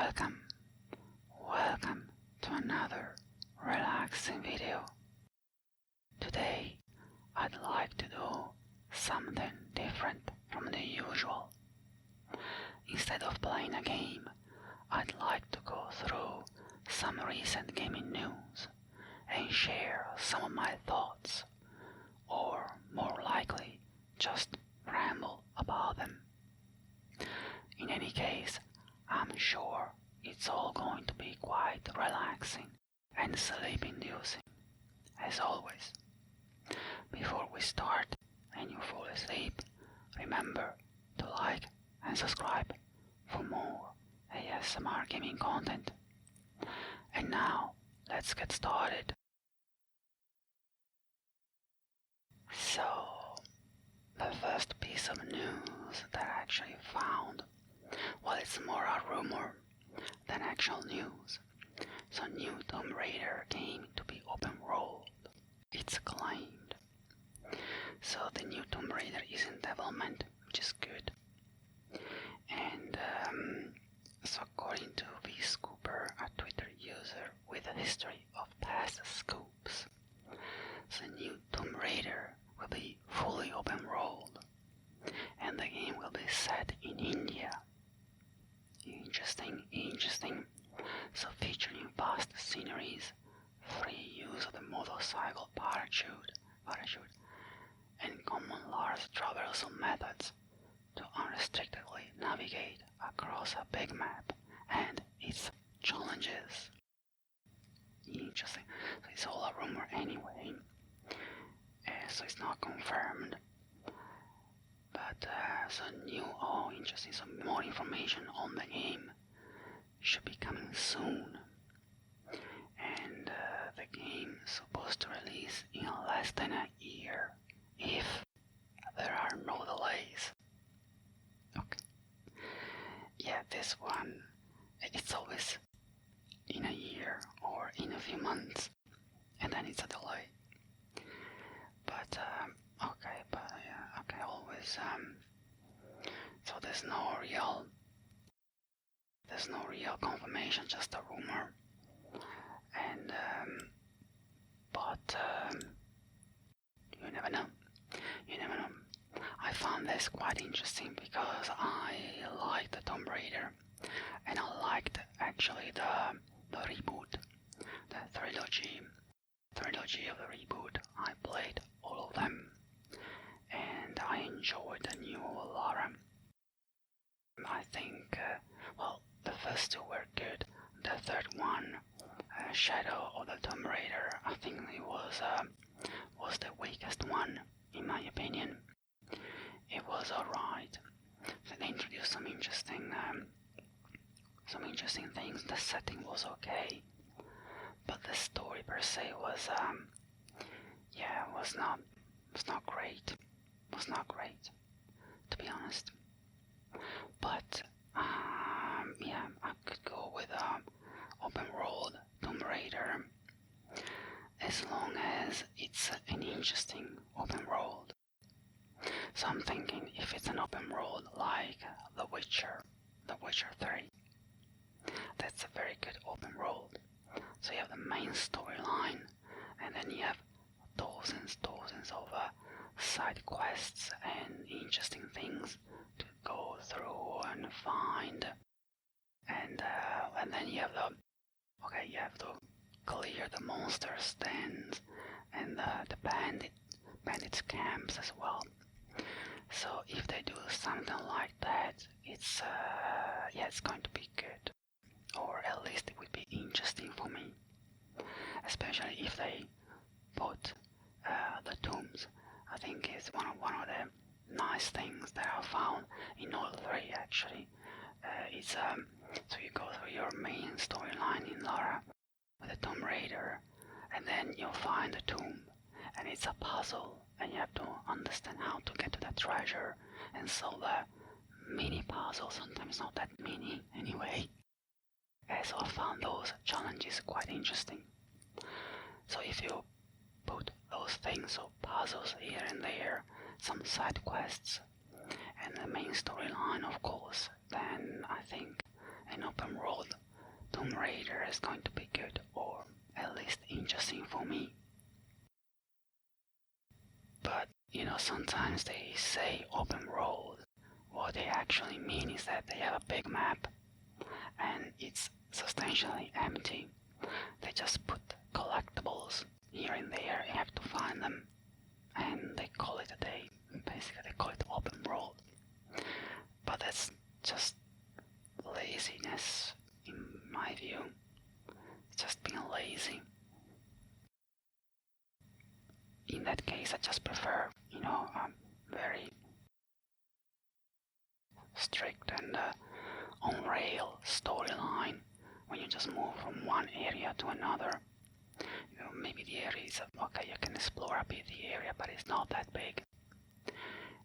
Welcome, welcome to another relaxing video. Today I'd like to do something different from the usual. Instead of playing a game, I'd like to go through some recent gaming news and share some of my thoughts, or more likely, just ramble about them. In any case, I'm sure it's all going to be quite relaxing and sleep-inducing, as always. Before we start and you fall asleep, remember to like and subscribe for more ASMR gaming content. And now, let's get started. So, the first piece of news that I actually found, well, it's more a rumor than actual news. So, new Tomb Raider game to be open world, it's claimed. So the new Tomb Raider is in development, which is good. And so according to vScooper, a Twitter user with a history of past scoops, so the new Tomb Raider will be fully open world, and the game will be set in India. Interesting. So featuring vast sceneries, free use of the motorcycle parachute, and common large traversal methods to unrestrictedly navigate across a big map and its challenges. Interesting. So it's all a rumor anyway, so it's not confirmed. But interesting. So more information on the game should be coming soon. And the game is supposed to release in less than a year, if there are no delays. Okay. Yeah, this one, it's always in a year or in a few months, and then it's a delay. But always. So there's no real confirmation, just a rumor. And but you never know. I found this quite interesting because I liked the Tomb Raider, and I liked actually the reboot, the trilogy of the reboot. I played all of them, and I enjoyed the new Lara. I think, the first two were good. The third one, Shadow of the Tomb Raider, I think it was the weakest one, in my opinion. It was alright. So they introduced some interesting things. The setting was okay, but the story per se was not great, to be honest. But I could go with open world Tomb Raider as long as it's an interesting open world. So I'm thinking if it's an open world like The Witcher 3, that's a very good open world. So you have the main storyline, and then you have dozens of side quests and interesting things to go through and find. And then you have to clear the monster stands and the bandits camps as well. So if they do something like that, it's going to be good, or at least it would be interesting for me, especially if they put the tombs. I think it's one of the nice things that I found in all three actually. It's so you go through your main storyline in Lara with the Tomb Raider, and then you'll find the tomb, and it's a puzzle, and you have to understand how to get to the treasure and solve the mini puzzle, sometimes not that mini anyway. So I found those challenges quite interesting. So if you put those things, so puzzles here and there, some side quests, and the main storyline, of course, then I think an open world Tomb Raider is going to be good, or at least interesting for me. But sometimes they say open world. What they actually mean is that they have a big map and it's substantially empty. They just put collectibles here and there, you have to find them, and they call it a day. Basically, they call it open world. But that's just laziness, in my view. It's just being lazy. In that case, I just prefer, very strict and on-rail storyline when you just move from one area to another. Maybe the area is okay, you can explore a bit the area, but it's not that big.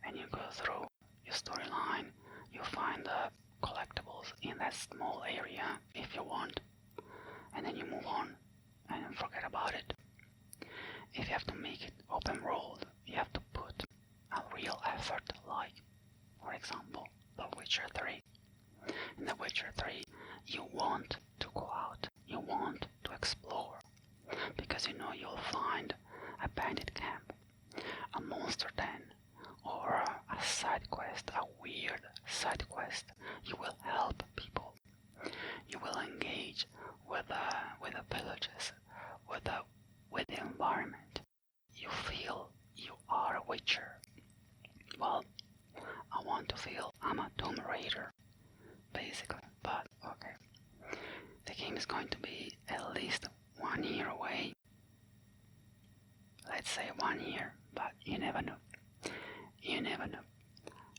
And you go through your storyline, you find the collectibles in that small area if you want, and then you move on and forget about it. If you have to make it open world, you have to put a real effort, like, for example, The Witcher 3. In The Witcher 3, you want to go out, you want to explore, because you'll find a bandit camp, a monster den, or a side quest, a weird side quest. You will help people. You will engage with the villages, with the environment. You feel you are a Witcher. Well, I want to feel I'm a Tomb Raider, basically. But okay, the game is going to be at least 1 year away. Let's say 1 year, but you never know. You never know.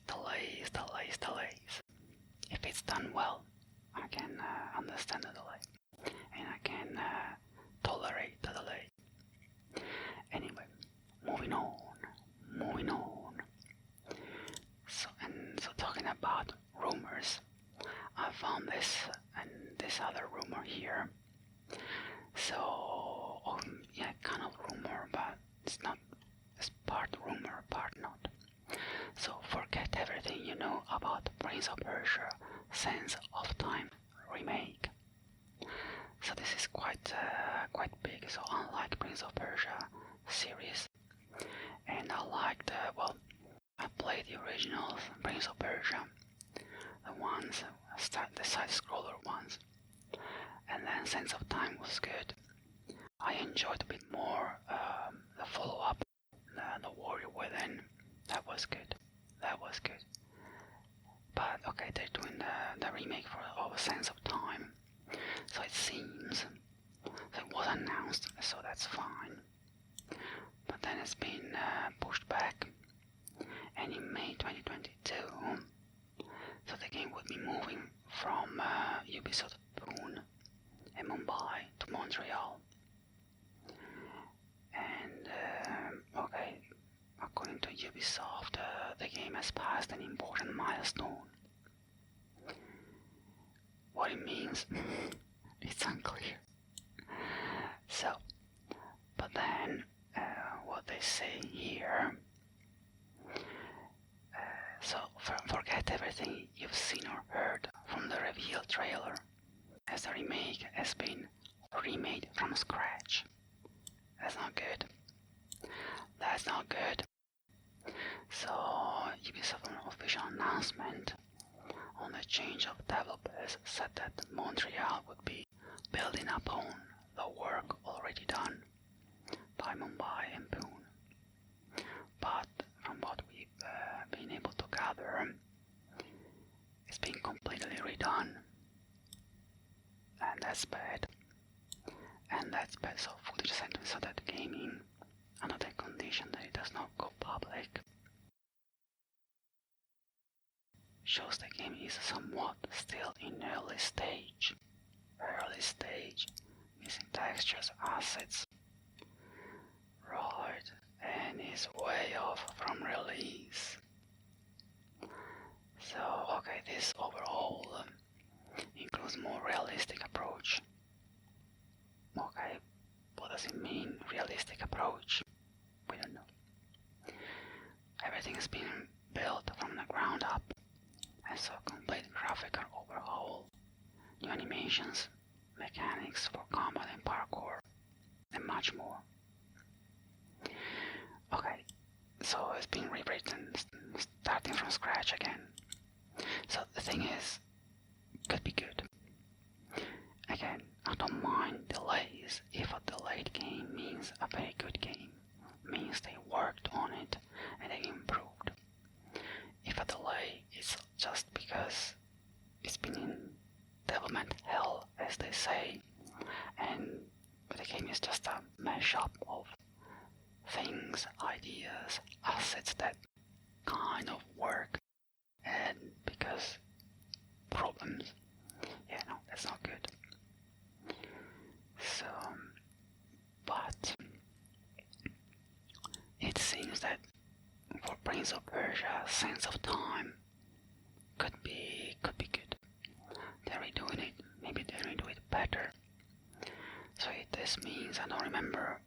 Delays. If it's done well, I can understand the delay, and I can tolerate the delay. Anyway, moving on. So talking about rumors, I found this and this other rumor here. So, kind of rumor, but it's not. It's part rumor, part not. So forget everything you know about Prince of Persia Sands of Time remake. So this is quite big. So unlike Prince of Persia series, and I liked I played the original Prince of Persia, the ones the side-scroller ones, and then Sands of Time was good. I enjoyed a bit more the follow-up, the Warrior Within. That was good. But okay, they're doing the remake of Sands of Time, so it seems. So it was announced, so that's fine. But then it's been pushed back, and in May 2022, so the game would be moving from Ubisoft Pune in Mumbai to Montreal. And okay, according to Ubisoft, the game has passed an important milestone. What it means, it's unclear. So, but then what they say here, so forget everything you've seen or heard from the reveal trailer, as the remake has been remade from scratch. That's not good. So Ubisoft official announcement on the change of developers said that Montreal would be building upon the work already done by Mumbai and Pune. But from what we've been able to gather, it's been completely redone. And that's bad. So footage sent so that the gaming, under the condition that it does not go public, shows the game is somewhat still in early stage, missing textures, assets, right, and is way off from release. So okay, this overall includes more realistic approach. Okay, what does it mean, realistic approach? We don't know. Everything has been built from the ground up, and so complete graphical overhaul, new animations, mechanics for combat and parkour, and much more. Okay, so it's been rewritten, starting from scratch again. So the thing is, could be good. Again, I don't mind delays if a delayed game means a very good game, means they worked on it and they improved. If a delay is just because it's been in development hell, as they say, and the game is just a mashup of things, ideas, assets that kind of work, and because problems, yeah, no, that's not good. So, but it seems that for Prince of Persia, Sense of Time could be good. They're redoing it. Maybe they redo it better. So this means, I don't remember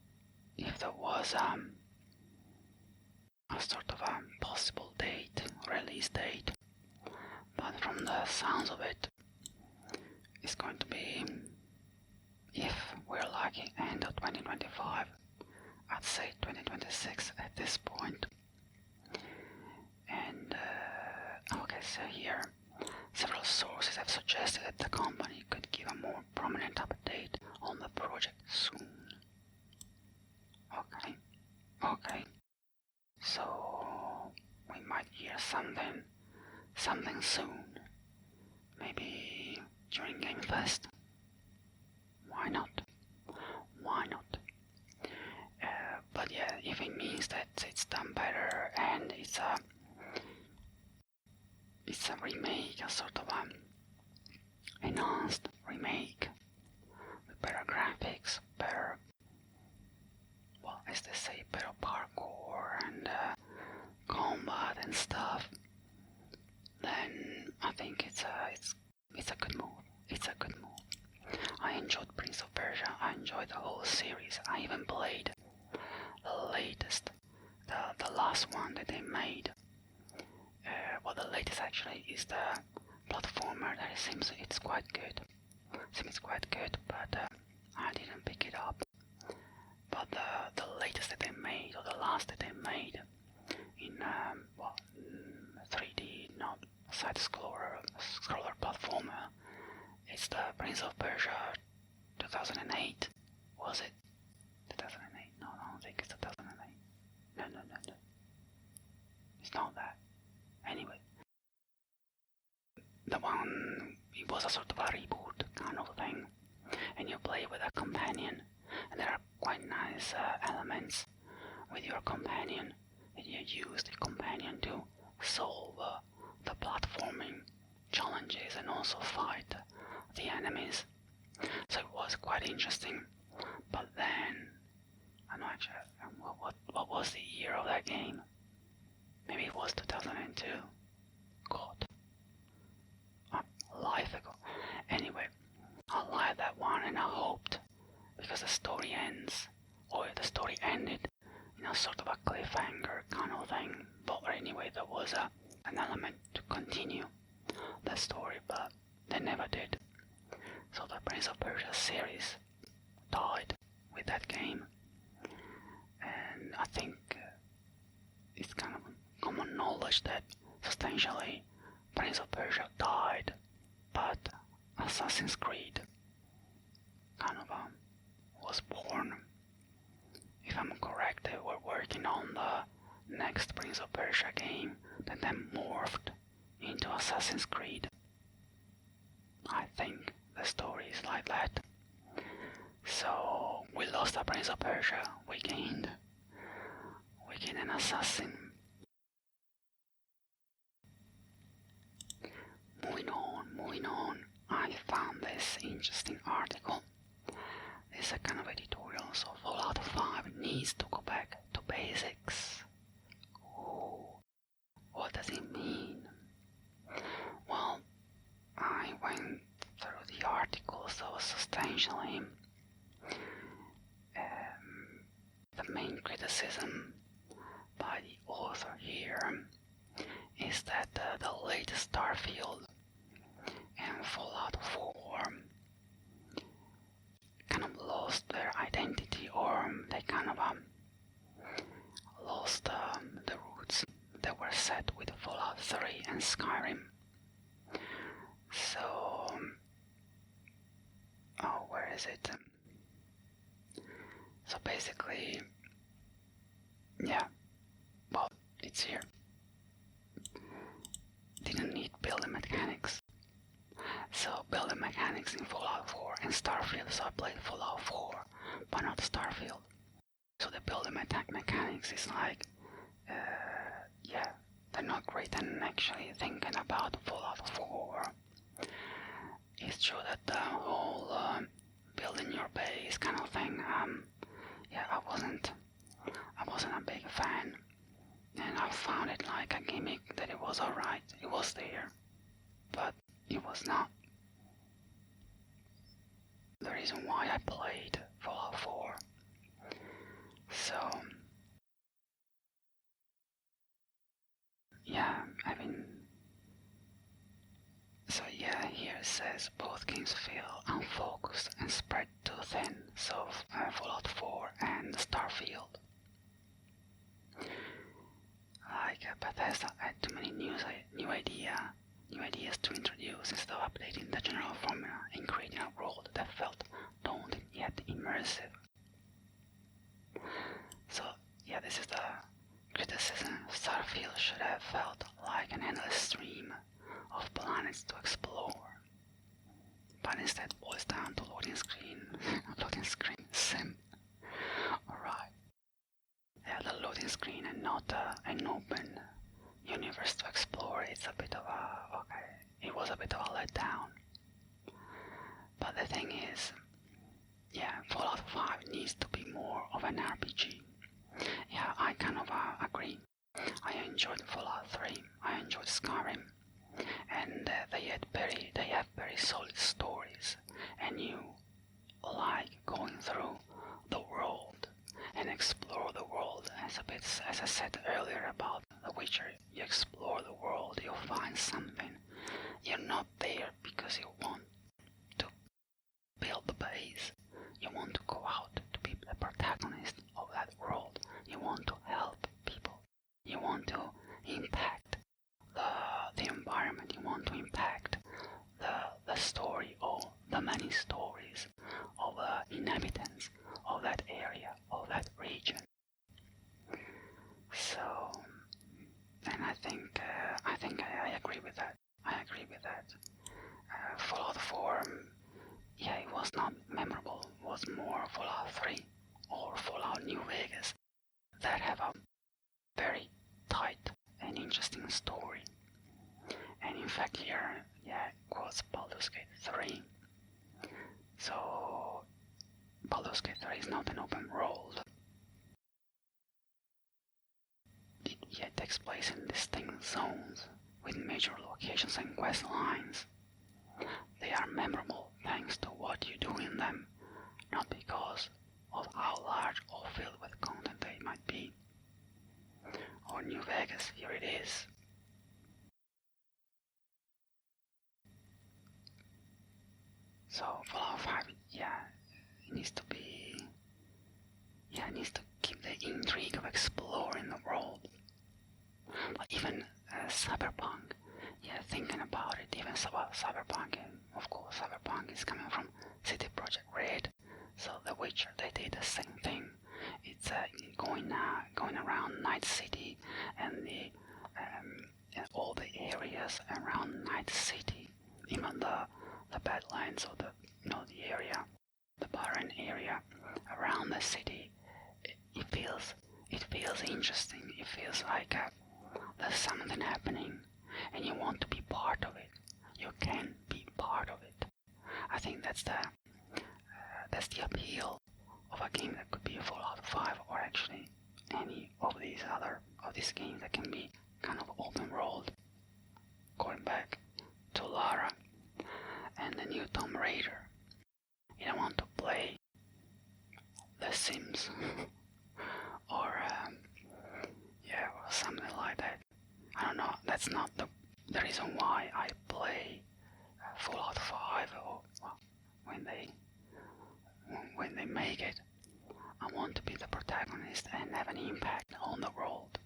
if there was a sort of a possible date, release date, but from the sounds of it, it's going to be, if we're lucky, end of 2025. I'd say 2026 at this point. And okay, so here several sources have suggested that the company could give a more prominent update on the project soon. Okay, so we might hear something soon. Maybe during Game Fest. Why not? But yeah, if it means that it's done better and it's a remake, a sort of enhanced remake with better graphics, better, well, as they say, better parkour and combat and stuff, then I think it's a good move. It's a good move. I enjoyed Prince of Persia. I enjoyed the whole series. I even played the latest, the last one that they made. Well, the latest actually is the platformer that seems it's quite good. But I didn't pick it up. But the latest that they made, or the last that they made, in 3D, not side-scroller platformer, it's the Prince of Persia 2008. Was it 2008? No, I don't think it's 2008. No. It's not that. Anyway, the one, it was a sort of a reboot kind of thing, and you play with a companion, and there are quite nice elements with your companion, and you use the companion to solve the platforming challenges and also fight the enemies. So it was quite interesting. But then, I'm not sure what was the year of that game. Maybe it was 2002. God, a life ago. Anyway, I liked that one, and I hoped, because the story ends, or the story ended in a sort of a cliffhanger kind of thing. But anyway, there was an element to continue the story, but they never did. So the Prince of Persia series died with that game, and I think it's kind of common knowledge that substantially Prince of Persia died, but Assassin's Creed kind of was born. If I'm correct, they were working on the next Prince of Persia game that then morphed into Assassin's Creed. I think the story is like that. So we lost a Prince of Persia, we gained an assassin. Moving on, I found this interesting article. It's a kind of editorial, so Fallout 5 needs to go back to basics. Ooh, what does it mean? Well, I went through the article, so substantially the main criticism by the author here is that the latest Starfield and Fallout 4 is it? So basically, yeah, well, it's here. Didn't need building mechanics. So building mechanics in Fallout 4 and Starfield, so I played Fallout 4, but not Starfield. So the building mechanics is like, yeah, they're not great. And actually thinking about Fallout 4, it's true that the whole building your base kind of thing, yeah, I wasn't a big fan, and I found it like a gimmick that it was alright, it was there, but it was not the reason why I played Fallout 4. So yeah, I mean, so yeah, here it says both games feel unfocused and spread too thin. So Fallout 4 and Starfield. Like Bethesda had too many new ideas to introduce instead of updating the general formula and creating a world that felt daunting yet immersive. So yeah, this is the criticism. Starfield should have felt like an endless stream of planets to explore, but instead boils down to loading screen sim. Alright. Yeah, the loading screen and not an open universe to explore. It's a bit of a, okay, it was a bit of a letdown. But the thing is, yeah, Fallout 5 needs to be more of an RPG. Yeah, I kind of agree. I enjoyed Fallout 3, I enjoyed Skyrim, and they have very solid stories, and you like going through the world and explore the world. As I said earlier about The Witcher, you explore the world, you find something. You're not there because you want to build the base. You want to go out to be the protagonist of that world. You want to help people. You want to impact the environment. You want to impact the story or the many stories of the inhabitants of that area, of that region. So, and I think I agree with that. I agree with that. Fallout 4, yeah, it was not memorable. It was more Fallout 3 or Fallout New Vegas that have a very tight and interesting story. And in fact here, yeah, it quotes Baldur's Gate 3. So Baldur's Gate 3 is not an open world. It takes place in distinct zones with major locations and quest lines. They are memorable thanks to what you do in them, not because of how large or filled with content they might be. Or New Vegas, here it is. So Fallout 5, yeah, it needs to keep the intrigue of exploring the world. But even Cyberpunk, yeah, thinking about it, even Cyberpunk, and of course Cyberpunk is coming from CD Projekt Red, so The Witcher, they did the same thing. It's going around Night City and and all the areas around Night City, even the Badlands or the area, the barren area around the city. It feels interesting. It feels like there's something happening, and you want to be part of it. You can be part of it. I think that's the appeal of a game that could be a Fallout 5, or actually any of these games that can be kind of open world. Going back to Lara and the new Tomb Raider. You don't want to play The Sims or something like that. I don't know. That's not the reason why I play Fallout 5 or when they make it. I want to be the protagonist and have an impact on the world.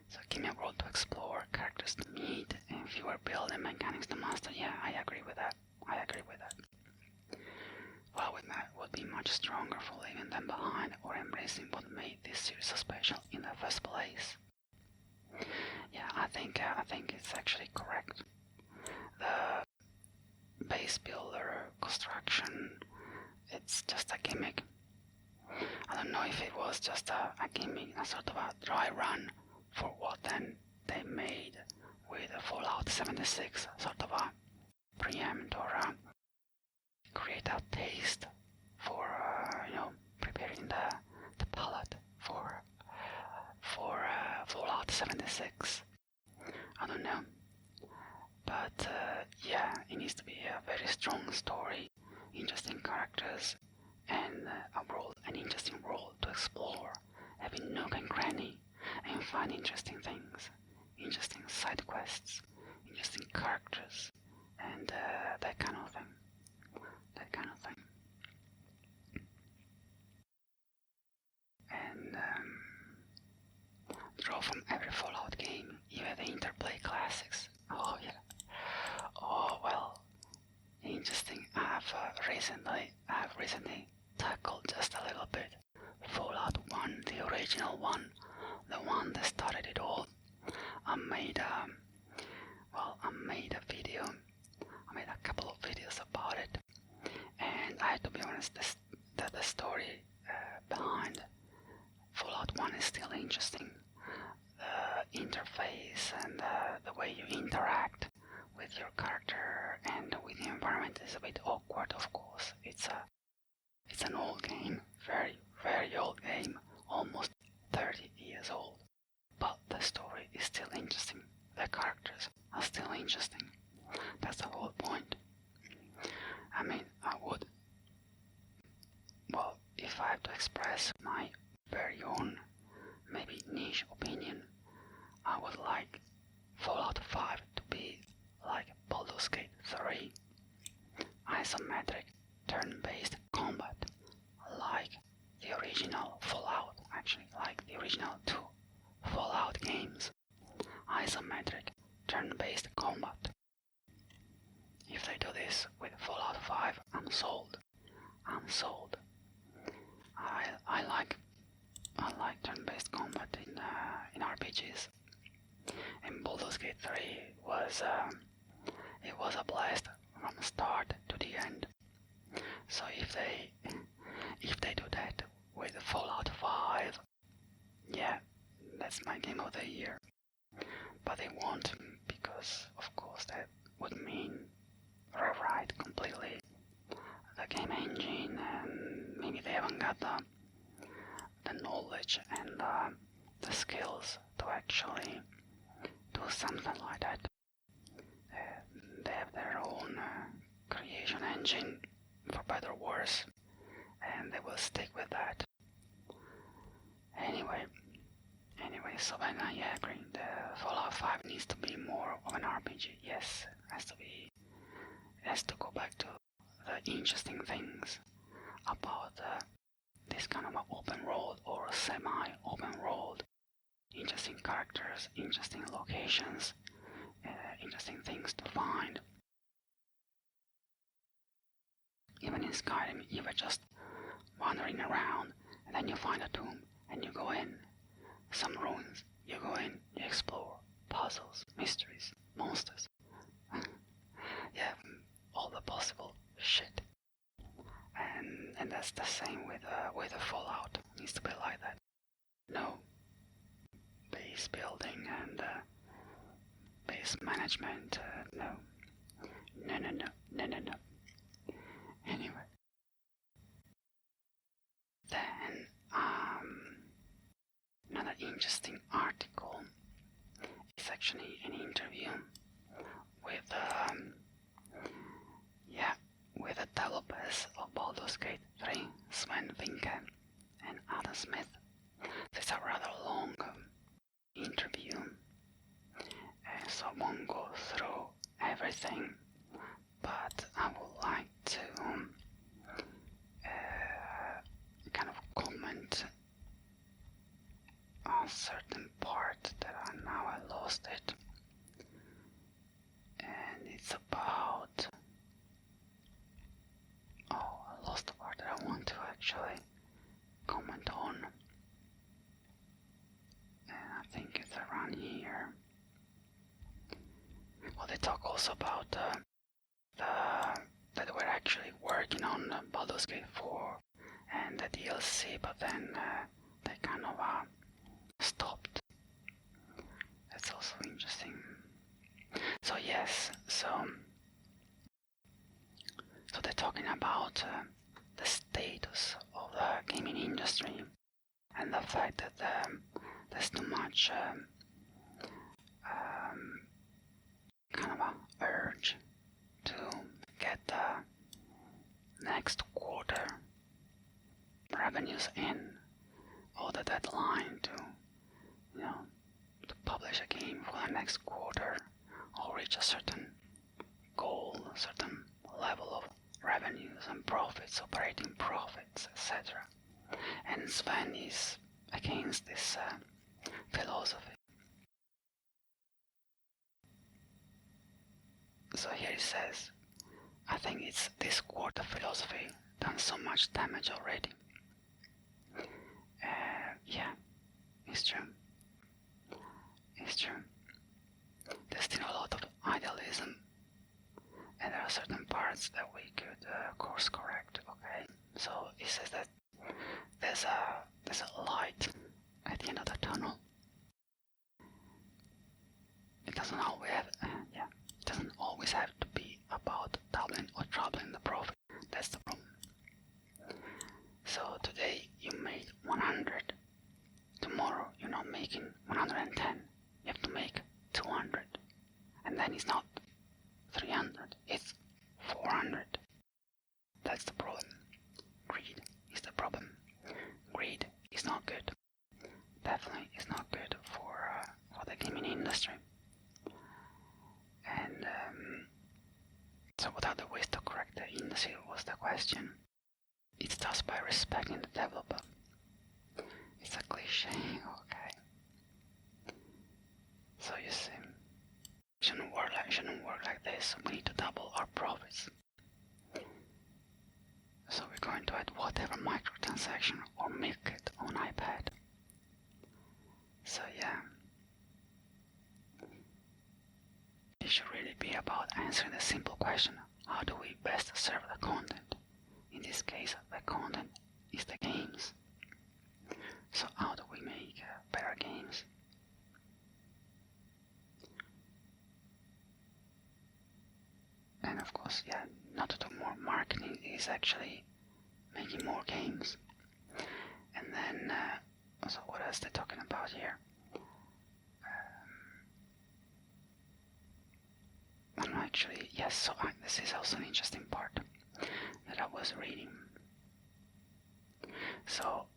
So give me a world to explore, characters to meet, and fewer building mechanics to master. Yeah, I agree with that. stronger for leaving them behind or embracing what made this series so special in the first place. Yeah, I think it's actually correct. The base builder construction, it's just a gimmick. I don't know if it was just a gimmick, a sort of a dry run for what then they made with Fallout 76, sort of a preempt or create a taste for preparing the palette for Fallout 76. I don't know, but yeah, it needs to be a very strong story, interesting characters, and an interesting world to explore, every nook and cranny, and find interesting things, interesting side quests, interesting characters, and that kind of thing. And draw from every Fallout game, even the Interplay classics. Oh yeah. Oh well. Interesting. I've recently tackled just a little bit Fallout 1, the original one, the one that started it all. I made a video. I made a couple of videos about it, and I have to be honest, the story behind Fallout 1 is still interesting. The interface and the way you interact with your character and with the environment is a bit awkward, of course. It's an old game, very, very old game, almost 30 years old. But the story is still interesting. The characters are still interesting. That's the whole point. I mean, if I have to express my very own, maybe niche opinion, I would like Fallout 5 to be like Baldur's Gate 3. Isometric, turn-based combat, like the original Fallout, actually, like the original 2 Fallout games. Isometric, turn-based combat. If they do this with Fallout 5, I'm sold. I like turn-based combat in RPGs. And Baldur's Gate 3 was a blast from start to the end. So if they do that with Fallout 5, yeah, that's my game of the year. But they won't, because of course that would mean rewrite completely the game engine, and maybe they haven't got the knowledge and the skills to actually do something like that. They have their own creation engine, for better or worse, and they will stick with that. Anyway, so then I agree, the Fallout 5 needs to be more of an RPG. Yes, it has to go back to the interesting things about this kind of open world or semi-open world. Interesting characters, interesting locations, interesting things to find. Even in Skyrim, you were just wandering around, and then you find a tomb, and you go in. Some ruins, you go in, you explore, puzzles, mysteries, monsters. Yeah, all the possible shit. And that's the same with the Fallout. It needs to be like that. No base building and base management. No. Anyway, then another interesting article is actually an interview with with the developers of Baldur's Gate 3, Sven Vinke and Adam Smith. It's a rather long interview, so I won't go through everything, but I would like to kind of comment on a certain part that I lost it. also about that we're actually working on Baldur's Gate 4 and the DLC, but then they kind of stopped. That's also interesting. So yes, so they're talking about the status of the gaming industry and the fact that there's too much kind of a urge to get the next quarter revenues in, or the deadline to, to publish a game for the next quarter or reach a certain goal, a certain level of revenues and profits, operating profits, etc. And Sven is against this philosophy. So here he says, I think it's this quarter philosophy done so much damage already. Yeah, it's true. It's true. There's still a lot of idealism, and there are certain parts that we could course correct. Okay, so he says that there's a light at the end of the tunnel. It doesn't always have to be about doubling or trebling the profit. That's the problem. So today you made 100. Tomorrow you're not making 110. You have to make 200. And then it's not 300, it's 400. That's the problem. Greed is the problem. Greed is not good. Definitely is not good for the gaming industry. And so what are the ways to correct the industry was the question. It starts by respecting the developer. It's a cliche, okay. So you see, shouldn't work like this. We need to double our profits. So we're going to add whatever microtransaction or milk it on iPad. So yeah, it should really be about answering the simple question: how do we best serve the content? In this case, the content is the games. So how do we make better games? And of course, yeah, not to do more marketing is actually making more games. And then, so what else they're talking about here? Actually, yes, so this is also an interesting part that I was reading. So,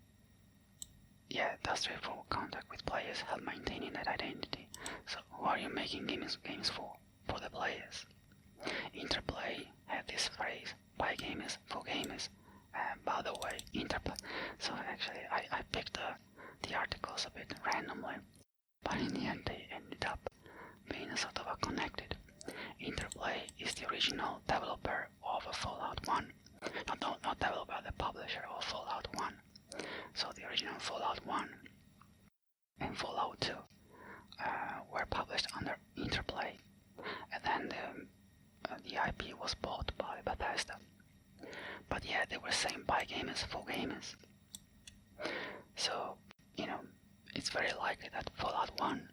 yeah, does straightforward contact with players help maintaining that identity? So, who are you making games for? For the players. Interplay had this phrase, by gamers, for gamers. By the way, Interplay. So actually, I picked the articles a bit randomly, but in the end they ended up being sort of connected. Interplay is the original developer of Fallout 1. Not developer, the publisher of Fallout 1. So the original Fallout 1 and Fallout 2 were published under Interplay, and then the IP was bought by Bethesda. But yeah, they were saying by gamers for gamers. So, it's very likely that Fallout 1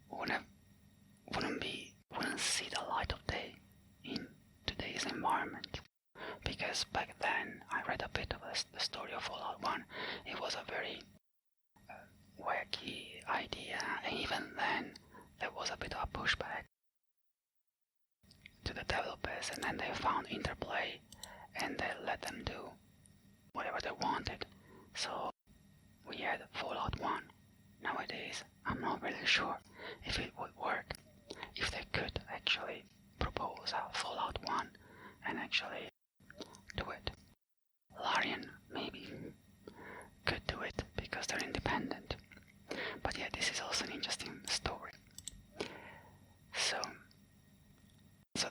wouldn't see the light of day in today's environment. Because back then, I read a bit of the story of Fallout 1. It was a very wacky idea, and even then, there was a bit of a pushback to the developers, and then they found Interplay, and they let them do whatever they wanted. So we had Fallout 1. Nowadays, I'm not really sure if it would work, if they could actually propose a Fallout 1 and actually do it. Larian maybe could do it because they're independent. But yeah, this is also an interesting story. So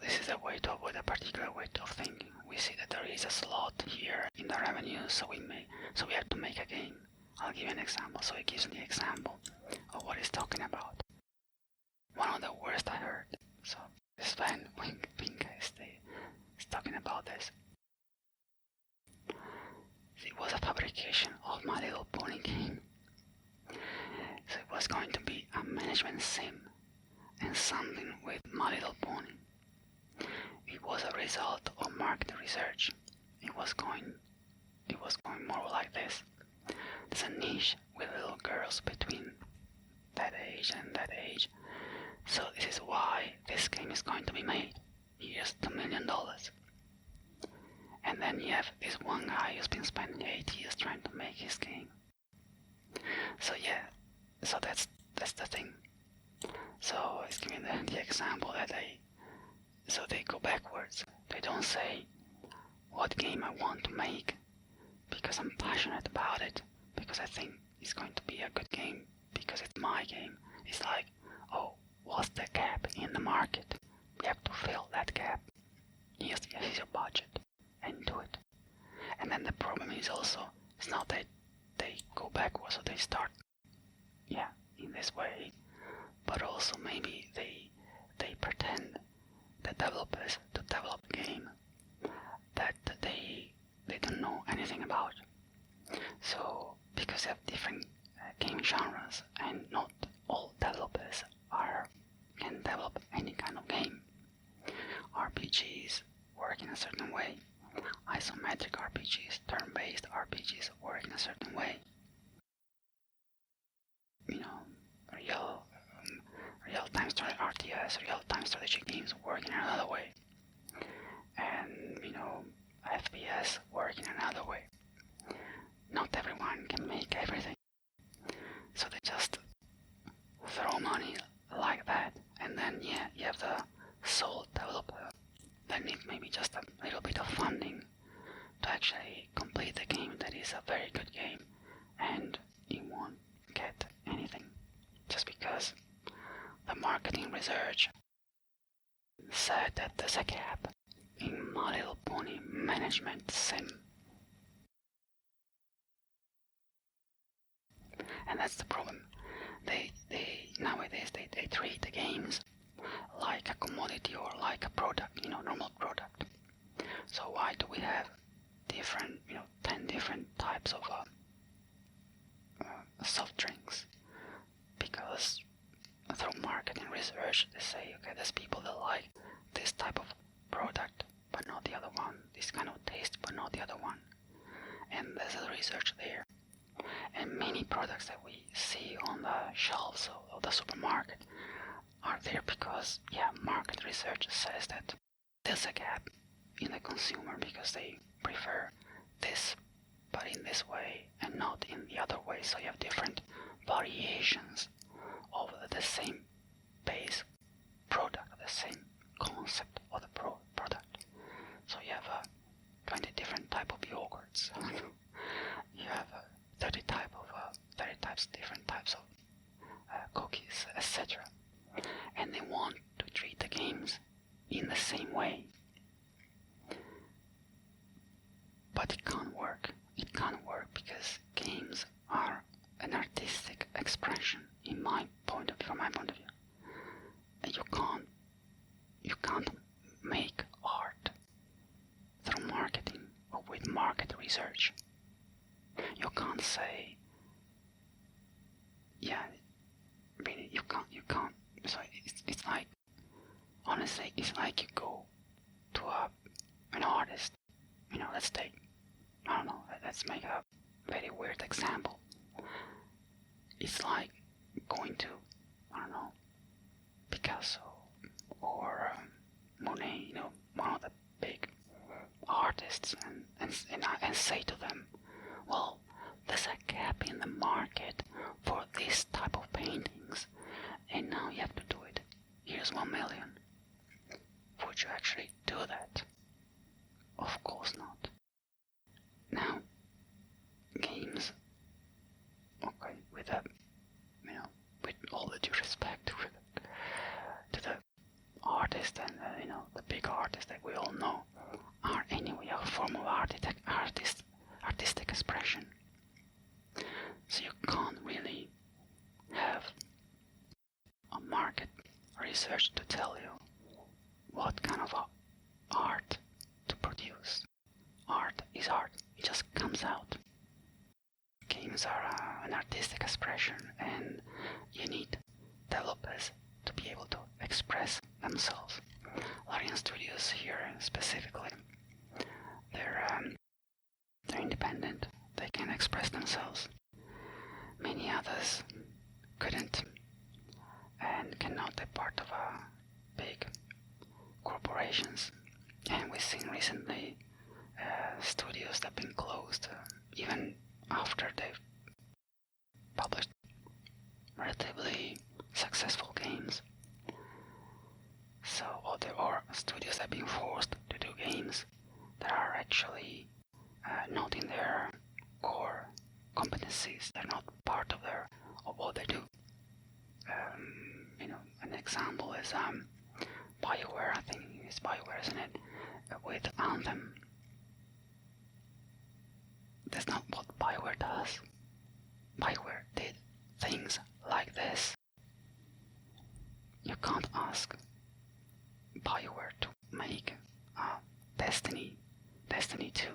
this is a way to avoid a particular way of thinking. We see that there is a slot here in the revenue, so we have to make a game. I'll give you an example. So it gives me the example of what he's talking about. One of the worst I heard. So Sven, Pinka is talking about this. It was a fabrication of My Little Pony game. So it was going to be a management sim and something with My Little Pony. It was a result of market research. It was going more like this. There's a niche with little girls between that age and that age. So this is why this game is going to be made. Here's $2 million. And then you have this one guy who's been spending 8 years trying to make his game. So yeah, so that's the thing. So it's giving the example that they go backwards. They don't say what game I want to make because I'm passionate about it, because I think it's going to be a good game, because it's my game. It's like, oh, what's the gap in the market? We have to fill that gap. Here's your budget, and do it. And then the problem is also, it's not that they go backwards, so they start, in this way, but also maybe they pretend, the developers, to develop a game that they don't know anything about. So because they have different game genres, and not all developers can develop any kind of game. RPGs work in a certain way. Isometric RPGs, turn-based RPGs work in a certain way. Real-time story RTS, real-time strategy games work in another way. And, FPS work in another way. Not everyone can make everything. So they just throw money like that, and then you have the sole developer that needs maybe just a little bit of funding to actually complete the game that is a very good game, and you won't get anything just because the marketing research said that there's a gap in My Little Pony management sim. And that's the problem. They nowadays they treat the games like a commodity or like a product, normal product. So why do we have 10 different types of soft drinks? Because through marketing research they say, okay, there's people that like this type of product but not the other one, this kind of taste but not the other one, and there's a research there. And many products that we see on the shelves of the supermarket are there because, market research says that there's a gap in the consumer because they prefer this but in this way and not in the other way. So you have different variations of the same base product, the same concept of the product. So you have 20 different type of yogurts. You have 30 different types of cookies, etc. And they want to treat the games in the same way. But it can't work. It can't work because games are an artistic expression from my point of view. And you can't make art through marketing or with market research. You can't say, really, you can't. So it's like, honestly, it's like you go to an artist. Let's make a very weird example. It's like going to, Picasso or Monet, one of the big artists, and say to them, well, there's a gap in the market for this type of paintings, and now you have to do it. Here's 1 million. Would you actually do that? Of course not. Now, games, okay, with all the due respect to the artist and the big artist that we all know, are anyway a form of artistic expression. So you can't really have a market research to tell you an artistic expression, and you need developers to be able to express themselves. Larian Studios here specifically, they're independent, they can express themselves. Many others couldn't and cannot be part of big corporations. And we've seen recently studios that have been closed even after they've published relatively successful games. So, or there are studios that have been forced to do games that are actually not in their core competencies. They're not part of what they do. An example is BioWare. I think it's BioWare, isn't it? With Anthem. That's not what BioWare does. BioWare did things like this. You can't ask BioWare to make a Destiny 2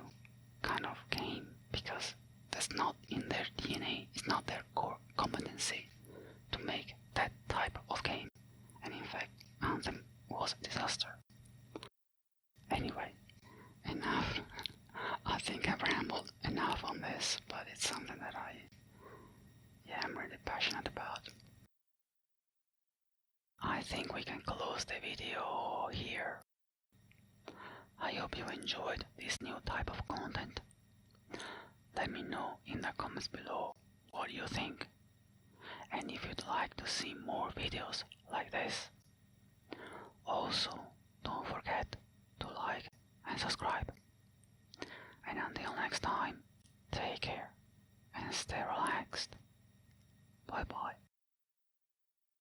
kind of game, because that's not in their DNA. It's not their core competency to make that type of game. And in fact, Anthem was a disaster. Anyway, enough. I think I've rambled enough on this, but it's something that I'm really passionate about. I think we can close the video here. I hope you enjoyed this new type of content. Let me know in the comments below what you think, and if you'd like to see more videos like this. Also, don't forget to like and subscribe. And until next time, take care and stay relaxed. Bye bye.